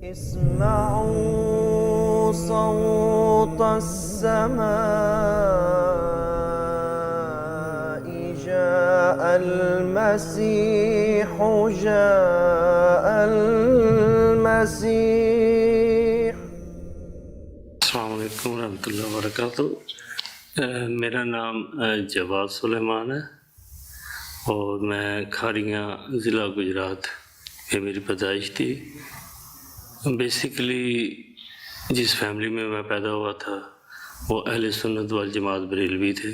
اسمعوا صوت السماء جاء المسيح جاء المسيح. السلام علیکم ورحمۃ اللہ وبرکاتہ. میرا نام جواد سلیمان ہے اور میں کھاریاں ضلع گجرات میں میری پیدائش تھی. بیسیکلی جس فیملی میں میں پیدا ہوا تھا وہ اہل سنت والجماعت بریلوی تھے.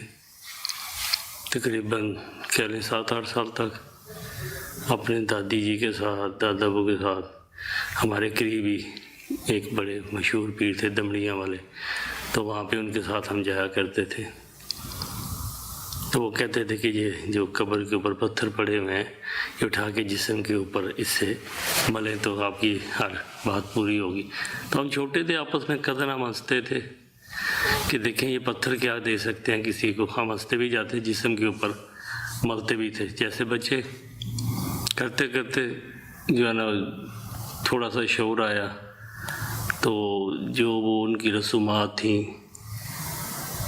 تقریباً 7-8 سال تک اپنے دادی جی کے ساتھ دادا ابو کے ساتھ ہمارے قریبی ایک بڑے مشہور پیر تھے دمڑیاں والے، تو وہاں پہ ان کے ساتھ ہم جایا کرتے تھے. تو وہ کہتے تھے کہ یہ جو قبر کے اوپر پتھر پڑے ہوئے ہیں یہ اٹھا کے جسم کے اوپر اس سے ملیں تو آپ کی ہر بات پوری ہوگی. تو ہم چھوٹے تھے، آپس میں کزن ہم ہنستے تھے کہ دیکھیں یہ پتھر کیا دے سکتے ہیں کسی کو. ہم ہنستے بھی جاتے جسم کے اوپر ملتے بھی تھے. جیسے بچے کرتے کرتے جو ہے نا تھوڑا سا شعور آیا تو جو وہ ان کی رسومات تھیں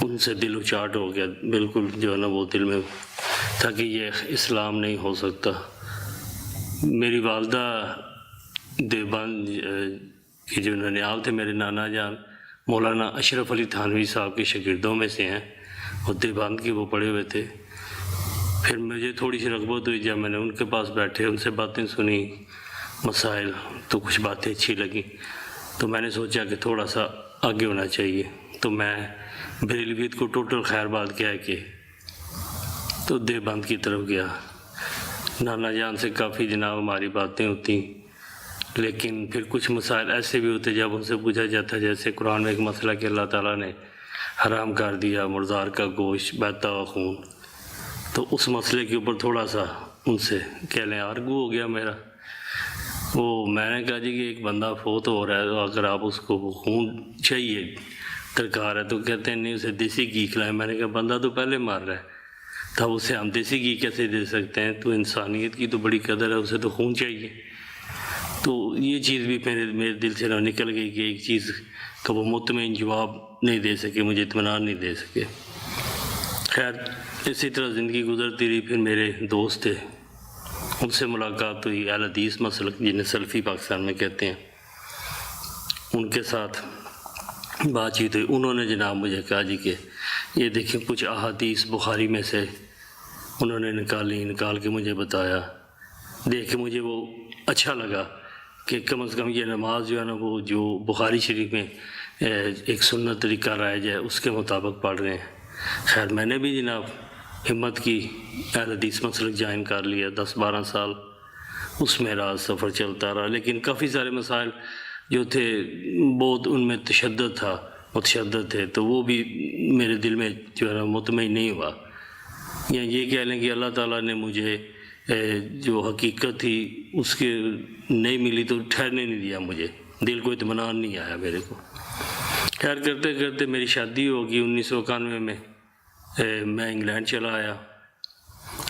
ان سے دل اچاٹ ہو گیا بالکل. جو ہے نا وہ دل میں تھا کہ یہ اسلام نہیں ہو سکتا. میری والدہ دیوبند کی جو ننیال تھے میرے نانا جان مولانا اشرف علی تھانوی صاحب کے شاگردوں میں سے ہیں، وہ دیوبند کی وہ پڑھے ہوئے تھے. پھر مجھے تھوڑی سی رغبت ہوئی جب میں نے ان کے پاس بیٹھے ان سے باتیں سنی مسائل تو کچھ باتیں اچھی لگیں تو میں نے سوچا کہ تھوڑا سا آگے ہونا چاہیے. تو میں بریلویت کو ٹوٹل خیر بات کیا کہ تو دیوبند کی طرف گیا. نانا جان سے کافی جناب ہماری باتیں ہوتی، لیکن پھر کچھ مسائل ایسے بھی ہوتے جب ان سے پوچھا جاتا جیسے قرآن میں ایک مسئلہ کہ اللہ تعالیٰ نے حرام کر دیا مردار کا گوشت بہتا ہوا خون، تو اس مسئلے کے اوپر تھوڑا سا ان سے کہہ لیں آرگو ہو گیا میرا. وہ میں نے کہا جی کہ ایک بندہ فوت ہو رہا ہے تو اگر آپ اس کو وہ خون چاہیے درکار ہے تو کہتے ہیں نہیں اسے دیسی گھی کھلائیں. میں نے کہا بندہ تو پہلے مار رہا ہے تب اسے ہم دیسی گھی کیسے دے سکتے ہیں؟ تو انسانیت کی تو بڑی قدر ہے، اسے تو خون چاہیے. تو یہ چیز بھی میرے دل سے نہ نکل گئی کہ ایک چیز کا وہ مطمئن جواب نہیں دے سکے، مجھے اطمینان نہیں دے سکے. خیر اسی طرح زندگی گزرتی رہی. پھر میرے دوست تھے ان سے ملاقات ہوئی، اہل حدیث مسلک جنہیں سلفی پاکستان میں کہتے ہیں، ان کے ساتھ بات چیت ہوئی. انہوں نے جناب مجھے کہا جی کہ یہ دیکھیں کچھ احادیث بخاری میں سے انہوں نے نکال کے مجھے بتایا. دیکھ کے مجھے وہ اچھا لگا کہ کم از کم یہ نماز جو ہے نا وہ جو بخاری شریف میں ایک سنت طریقہ رائج ہے اس کے مطابق پڑھ رہے ہیں. خیر میں نے بھی جناب ہمت کی، اہل حدیث مسلک جوائن کر لیا. 10-12 سال اس میں راز سفر چلتا رہا، لیکن کافی سارے مسائل جو تھے بہت ان میں متشدد تھے تو وہ بھی میرے دل میں جو ہے نا مطمئن نہیں ہوا. یا یہ کہہ لیں کہ اللہ تعالیٰ نے مجھے جو حقیقت تھی اس کے نہیں ملی تو ٹھہرنے نہیں دیا، مجھے دل کو اطمینان نہیں آیا میرے کو. خیر کرتے کرتے میری شادی ہوگی 1991 میں. میں انگلینڈ چلا آیا،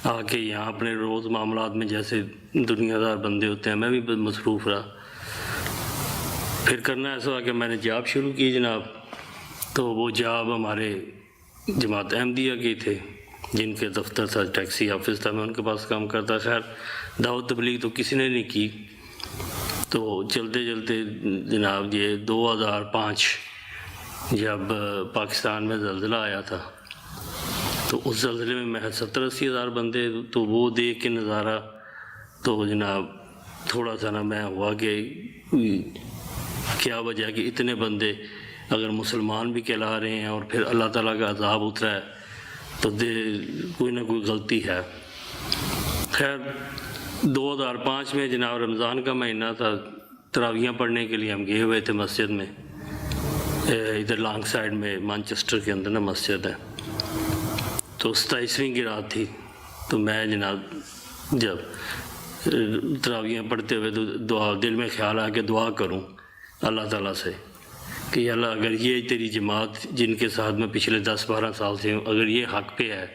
آ کے یہاں اپنے روز معاملات میں جیسے دنیا دار بندے ہوتے ہیں میں بھی مصروف رہا. پھر کرنا ایسا ہوا کہ میں نے جاب شروع کی جناب. تو وہ جاب ہمارے جماعت احمدیہ کی تھے جن کے دفتر تھا، ٹیکسی آفس تھا، میں ان کے پاس کام کرتا. خیر دعوت تبلیغ تو کسی نے نہیں کی. تو چلتے چلتے جناب یہ 2005 جب پاکستان میں زلزلہ آیا تھا تو اس زلزلے میں محض 70-80 ہزار بندے، تو وہ دیکھ کے نظارہ تو جناب تھوڑا سا نا میں ہوا کہ کیا وجہ کہ اتنے بندے اگر مسلمان بھی کہلا رہے ہیں اور پھر اللہ تعالیٰ کا عذاب اترا ہے تو کوئی نہ کوئی غلطی ہے. خیر 2005 میں جناب رمضان کا مہینہ تھا، تراویحیں پڑھنے کے لیے ہم گئے ہوئے تھے مسجد میں، ادھر لانگ سائڈ میں مانچسٹر کے اندر نا مسجد ہے. تو 27ویں کی رات تھی. تو میں جناب جب تراویحیں پڑھتے ہوئے تو دعا دل میں خیال آیا کہ دعا کروں اللہ تعالیٰ سے کہ یا اللہ اگر یہ تیری جماعت جن کے ساتھ میں پچھلے 10-12 سال سے ہوں اگر یہ حق پہ ہے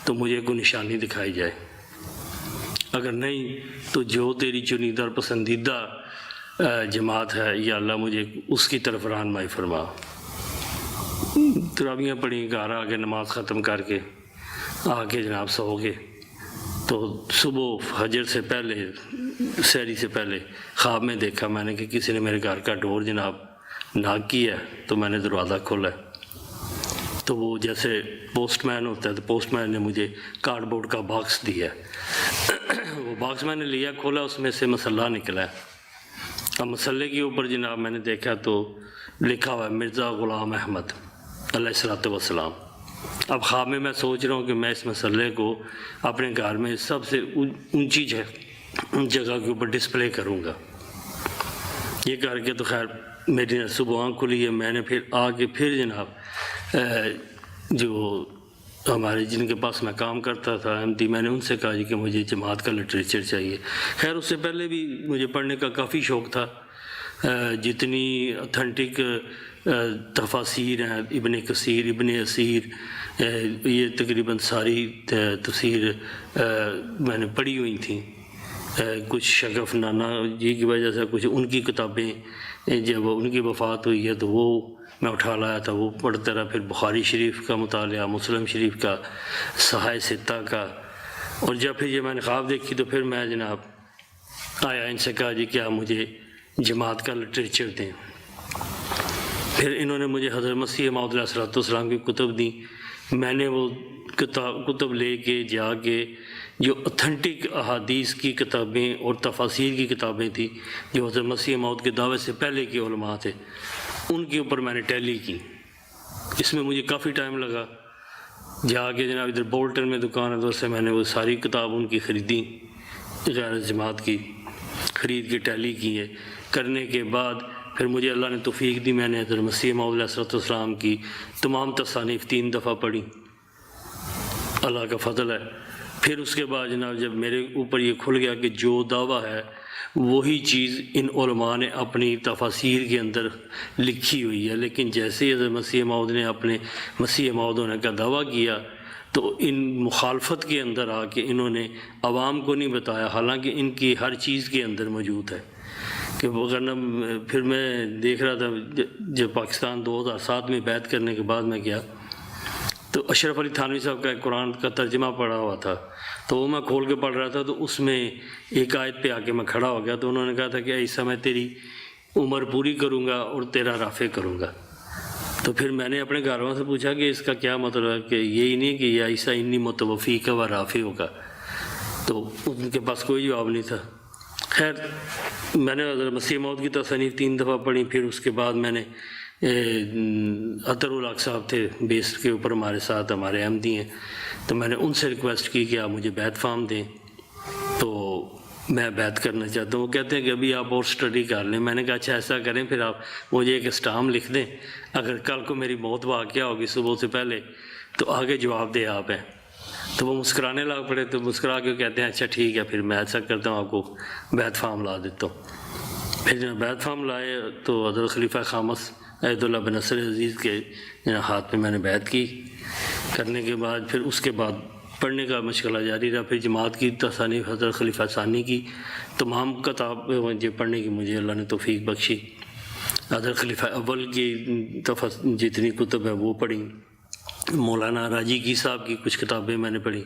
تو مجھے کوئی نشانی دکھائی جائے، اگر نہیں تو جو تیری چنیدہ اور پسندیدہ جماعت ہے، یا اللہ مجھے اس کی طرف رہنمائی فرما۔ تراویحیں پڑھی، گھر آ کے نماز ختم کر کے آ کے جناب سو گئے، تو صبح فجر سے پہلے، سحری سے پہلے خواب میں دیکھا میں نے کہ کسی نے میرے گھر کا ڈور جناب ناک کیا ہے، تو میں نے دروازہ کھولا ہے، تو وہ جیسے پوسٹ مین ہوتا ہے، تو پوسٹ مین نے مجھے کارڈ بورڈ کا باکس دیا ہے۔ وہ باکس میں نے لیا، کھولا، اس میں سے مسلح نکلا ہے۔ اب مسلح کے اوپر جناب میں نے دیکھا تو لکھا ہوا ہے مرزا غلام احمد علیہ الصلوۃ والسلام۔ اب خواب میں سوچ رہا ہوں کہ میں اس مسلح کو اپنے گھر میں سب سے اونچی جگہ کے اوپر ڈسپلے کروں گا۔ یہ کر کے تو خیر میری صبح آنکھ کھلی ہے، میں نے پھر آ کے پھر جناب جو ہمارے جن کے پاس میں کام کرتا تھا احمدی، میں نے ان سے کہا جی کہ مجھے جماعت کا لٹریچر چاہیے۔ خیر اس سے پہلے بھی مجھے پڑھنے کا کافی شوق تھا، جتنی اتھینٹک تفاسیر ہیں، ابن کثیر، ابن اسیر، یہ تقریباً ساری تفسیر میں نے پڑھی ہوئی تھیں۔ کچھ شگف نانا جی کی وجہ سے کچھ ان کی کتابیں، جب ان کی وفات ہوئی ہے تو وہ میں اٹھا لایا تھا، وہ پڑھتا رہا۔ پھر بخاری شریف کا مطالعہ، مسلم شریف کا، صحائح ستہ کا، اور جب پھر یہ میں نے خواب دیکھی تو پھر میں جناب آیا، ان سے کہا جی کیا مجھے جماعت کا لٹریچر دیں۔ پھر انہوں نے مجھے حضرت مسیح موعود علیہ الصلوۃ والسلام کی کتب دیں۔ میں نے وہ کتب لے کے جا کے جو اتھینٹک احادیث کی کتابیں اور تفاسیر کی کتابیں تھیں جو حضرت مسیح موعود کے دعوے سے پہلے کے علماء تھے، ان کے اوپر میں نے ٹیلی کی۔ اس میں مجھے کافی ٹائم لگا، جا کے جناب ادھر بولٹن میں دکان ہے، تو اس سے میں نے وہ ساری کتاب ان کی خریدی، غیر جماعت کی خرید کے ٹیلی کی ہے۔ کرنے کے بعد پھر مجھے اللہ نے توفیق دی، میں نے حضرت مسیح موعود علیہ الصلوۃ والسلام کی تمام تصانیف 3 دفعہ پڑھی، اللہ کا فضل ہے۔ پھر اس کے بعد جناب جب میرے اوپر یہ کھل گیا کہ جو دعویٰ ہے وہی چیز ان علماء نے اپنی تفاسیر کے اندر لکھی ہوئی ہے، لیکن جیسے ہی حضرت مسیح موعود نے اپنے مسیح موعود ہونے کا دعویٰ کیا تو ان مخالفت کے اندر آ کے انہوں نے عوام کو نہیں بتایا، حالانکہ ان کی ہر چیز کے اندر موجود ہے۔ کہ وغیرہ پھر میں دیکھ رہا تھا جب پاکستان 2007 میں بیعت کرنے کے بعد میں گیا تو اشرف علی تھانوی صاحب کا ایک قرآن کا ترجمہ پڑھا ہوا تھا، تو وہ میں کھول کے پڑھ رہا تھا، تو اس میں ایک آیت پہ آ کے میں کھڑا ہو گیا، تو انہوں نے کہا تھا کہ عیسیٰ میں تیری عمر پوری کروں گا اور تیرا رافع کروں گا۔ تو پھر میں نے اپنے گھر والوں سے پوچھا کہ اس کا کیا مطلب ہے، کہ یہی نہیں کہ یا عیسیٰ انی متوفیک و رافع ہوگا، تو ان کے پاس کوئی جواب نہیں تھا۔ خیر میں نے حضرت مسیح موعود کی تصانیف 3 دفعہ پڑھی، پھر اس کے بعد میں نے عطر الحق صاحب تھے بیس کے اوپر ہمارے ساتھ، ہمارے احمدی ہیں، تو میں نے ان سے ریکویسٹ کی کہ آپ مجھے بیعت فارم دیں، تو میں بیعت کرنا چاہتا ہوں۔ وہ کہتے ہیں کہ ابھی آپ اور اسٹڈی کر لیں۔ میں نے کہا اچھا ایسا کریں، پھر آپ مجھے ایک اسٹامپ لکھ دیں، اگر کل کو میری موت واقعہ ہوگی صبح سے پہلے تو آگے جواب دے آپ ہیں۔ تو وہ مسکرانے لگ پڑے، تو مسکرا کے کہتے ہیں اچھا ٹھیک ہے، پھر میں ایسا کرتا ہوں آپ کو بیعت فارم لا دیتا ہوں۔ پھر جب بیعت فارم لائے تو حضرت خلیفہ خامس عید اللہ بن نصر عزیز کے ہاتھ میں نے بیعت کی۔ کرنے کے بعد پھر اس کے بعد پڑھنے کا مشغلہ جاری رہا۔ پھر جماعت کی تصانیف حضرت خلیفہ ثانی کی تمام کتابیں پڑھنے کی مجھے اللہ نے توفیق بخشی۔ حضرت خلیفہ اول کی جتنی کتب ہے وہ پڑھی، مولانا راجی کی صاحب کی کچھ کتابیں میں نے پڑھی،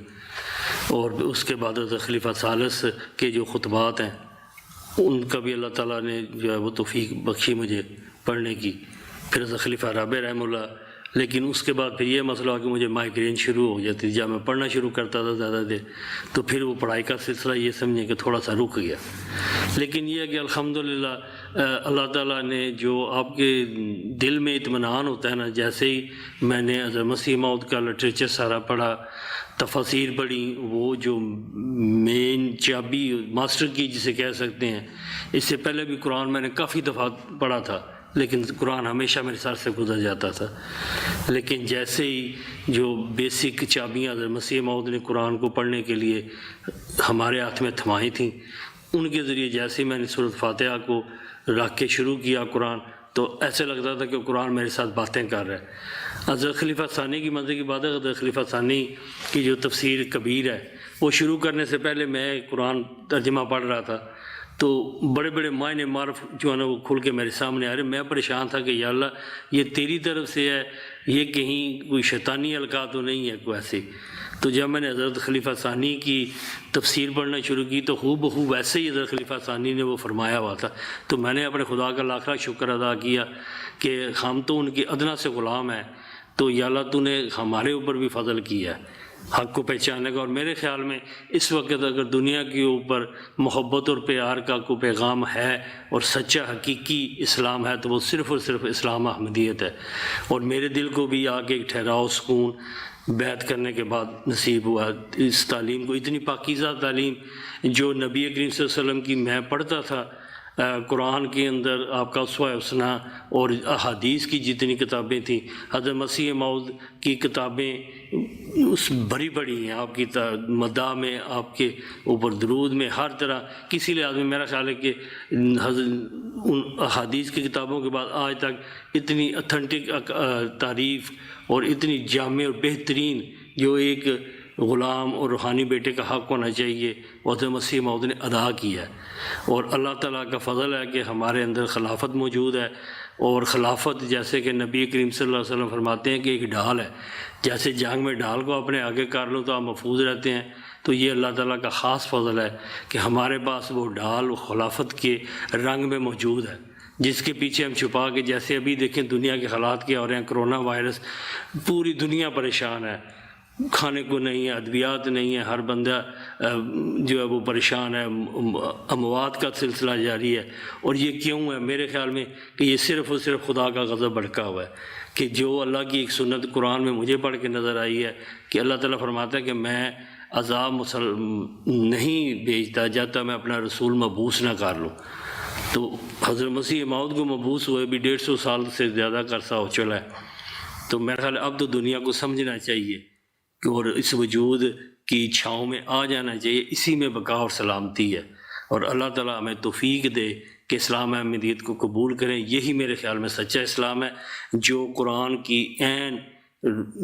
اور اس کے بعد حضرت خلیفہ ثالث کے جو خطبات ہیں ان کا بھی اللہ تعالیٰ نے جو ہے وہ توفیق بخشی مجھے پڑھنے کی۔ پھر حضرت خلیفہ رابع رحمہ اللہ، لیکن اس کے بعد پھر یہ مسئلہ ہوا کہ مجھے مائگرین شروع ہو جاتی تھی، جب میں پڑھنا شروع کرتا تھا زیادہ دیر تو پھر وہ پڑھائی کا سلسلہ یہ سمجھیں کہ تھوڑا سا رک گیا۔ لیکن یہ ہے کہ الحمدللہ اللہ تعالیٰ نے جو آپ کے دل میں اطمینان ہوتا ہے نا، جیسے ہی میں نے حضرت مسیح موعود کا لٹریچر سارا پڑھا، تفاسیر پڑھی، وہ جو مین چابی ماسٹر کی جسے کہہ سکتے ہیں، اس سے پہلے بھی قرآن میں نے کافی دفعہ پڑھا تھا لیکن قرآن ہمیشہ میرے سر سے گزر جاتا تھا، لیکن جیسے ہی جو بیسک چابیاں حضرت مسیح موعود نے قرآن کو پڑھنے کے لیے ہمارے ہاتھ میں تھمائی تھیں، ان کے ذریعے جیسے ہی میں نے سورۃ فاتحہ کو رکھ کے شروع کیا قرآن، تو ایسے لگتا تھا کہ قرآن میرے ساتھ باتیں کر رہا ہے۔ حضرت خلیفہ ثانی کی مزے کی بات ہے، حضرت خلیفہ ثانی کی جو تفسیر کبیر ہے وہ شروع کرنے سے پہلے میں قرآن ترجمہ پڑھ رہا تھا، تو بڑے بڑے معنی معرف جو ہے نا وہ کھل کے میرے سامنے آ رہے. میں پریشان تھا کہ یا اللہ یہ تیری طرف سے ہے، یہ کہیں کوئی شیطانی القاء تو نہیں ہے کوئی ایسی. تو جب میں نے حضرت خلیفہ ثانی کی تفسیر پڑھنا شروع کی تو ہو بہو ویسے ہی حضرت خلیفہ ثانی نے وہ فرمایا ہوا تھا. تو میں نے اپنے خدا کا لاکھ لاکھ شکر ادا کیا کہ ہم تو ان کے ادنا سے غلام ہیں، تو یا اللہ تو نے ہمارے اوپر بھی فضل کیا ہے حق کو پہچاننے کا. اور میرے خیال میں اس وقت اگر دنیا کے اوپر محبت اور پیار کا کوئی پیغام ہے اور سچا حقیقی اسلام ہے تو وہ صرف اور صرف اسلام احمدیت ہے. اور میرے دل کو بھی آگے ایک ٹھہراؤ سکون بیعت کرنے کے بعد نصیب ہوا. اس تعلیم کو، اتنی پاکیزہ تعلیم جو نبی کریم صلی اللہ علیہ وسلم کی میں پڑھتا تھا قرآن کے اندر، آپ کا اسوہ حسنہ اور احادیث کی جتنی کتابیں تھیں، حضرت مسیح موعود کی کتابیں اس بڑی بڑی ہیں، آپ کی مداح میں، آپ کے اوپر درود میں، ہر طرح کسی لحاظ میں میرا خیال ہے کہ ان احادیث کی کتابوں کے بعد آج تک اتنی اتھینٹک تعریف اور اتنی جامع اور بہترین جو ایک غلام اور روحانی بیٹے کا حق ہونا چاہیے وہ حضرت مسیح موعود نے ادا کیا ہے. اور اللہ تعالیٰ کا فضل ہے کہ ہمارے اندر خلافت موجود ہے. اور خلافت جیسے کہ نبی کریم صلی اللہ علیہ وسلم فرماتے ہیں کہ ایک ڈھال ہے، جیسے جنگ میں ڈھال کو اپنے آگے کر لو تو آپ محفوظ رہتے ہیں، تو یہ اللہ تعالیٰ کا خاص فضل ہے کہ ہمارے پاس وہ ڈھال خلافت کے رنگ میں موجود ہے، جس کے پیچھے ہم چھپا کے، جیسے ابھی دیکھیں دنیا کے حالات کیا ہو رہے ہیں، کرونا وائرس، پوری دنیا پریشان ہے، کھانے کو نہیں ہے، ادویات نہیں ہے، ہر بندہ جو ہے وہ پریشان ہے، اموات کا سلسلہ جاری ہے. اور یہ کیوں ہے؟ میرے خیال میں کہ یہ صرف اور صرف خدا کا غضب بھڑکا ہوا ہے کہ جو اللہ کی ایک سنت قرآن میں مجھے پڑھ کے نظر آئی ہے کہ اللہ تعالیٰ فرماتا ہے کہ میں عذاب نہیں بھیجتا جب تک میں اپنا رسول مبعوث نہ کر لوں. تو حضرت مسیح موعود کو مبعوث ہوئے بھی 150 سال سے زیادہ عرصہ ہو چلا ہے. تو میرا خیال ہے اب تو دنیا کو سمجھنا چاہیے اور اس وجود کی چھاؤں میں آ جانا چاہیے، اسی میں بقا اور سلامتی ہے. اور اللہ تعالیٰ ہمیں توفیق دے کہ اسلام احمدیت کو قبول کریں. یہی میرے خیال میں سچا اسلام ہے جو قرآن کی عین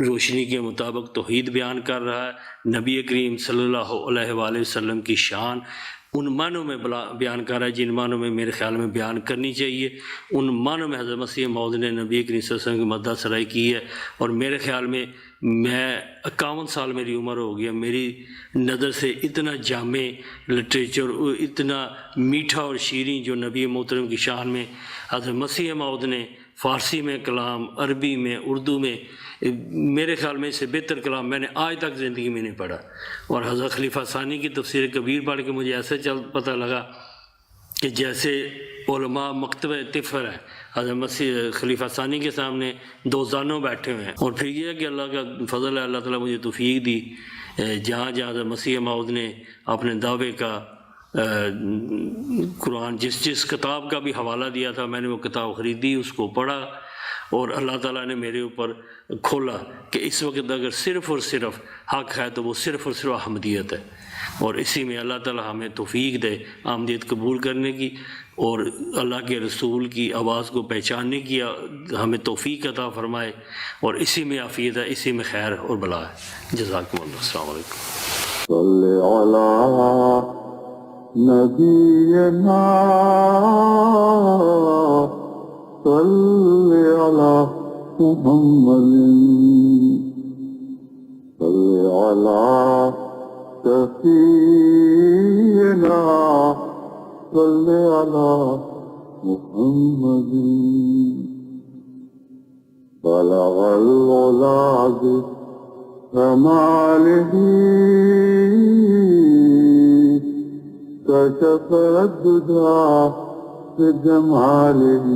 روشنی کے مطابق توحید بیان کر رہا ہے، نبی کریم صلی اللہ علیہ وآلہ وسلم کی شان ان معنوں میں بیان کر رہا ہے جن معنوں میں میرے خیال میں بیان کرنی چاہیے. ان معنوں میں حضرت مسیح موعود نے نبی کریم صلی اللہ علیہ وسلم کی مدح سرائی کی ہے. اور میرے خیال میں 51 سال میری عمر ہو گیا، میری نظر سے اتنا جامع لٹریچر، اتنا میٹھا اور شیریں جو نبی محترم کی شان میں حضرت مسیح موعود نے فارسی میں کلام، عربی میں، اردو میں، میرے خیال میں اس سے بہتر کلام میں نے آج تک زندگی میں نہیں پڑھا. اور حضرت خلیفہ ثانی کی تفسیر کبیر پڑھ کے مجھے ایسے پتہ لگا کہ جیسے علماء مکتبہ طفر ہے، حضرت مسیح خلیفہ ثانی کے سامنے 2 زانوں بیٹھے ہوئے ہیں. اور پھر یہ ہے کہ اللہ کا فضل ہے، اللہ تعالیٰ مجھے توفیق دی جہاں جہاں حضرت مسیح موعود نے اپنے دعوے کا قرآن جس کتاب کا بھی حوالہ دیا تھا میں نے وہ کتاب خریدی، اس کو پڑھا، اور اللہ تعالیٰ نے میرے اوپر کھولا کہ اس وقت اگر صرف اور صرف حق ہے تو وہ صرف اور صرف احمدیت ہے. اور اسی میں اللہ تعالیٰ ہمیں توفیق دے احمدیت قبول کرنے کی اور اللہ کے رسول کی آواز کو پہچاننے کی ہمیں توفیق عطا فرمائے. اور اسی میں عافیت ہے، اسی میں خیر اور بلا ہے. جزاکم اللہ. السلام علیکم. صلی علی نبینا صلی علی محمد صلی علی سفینا صلی علی محمد بلغ العلا بکمالہ كشف الدجى بجماله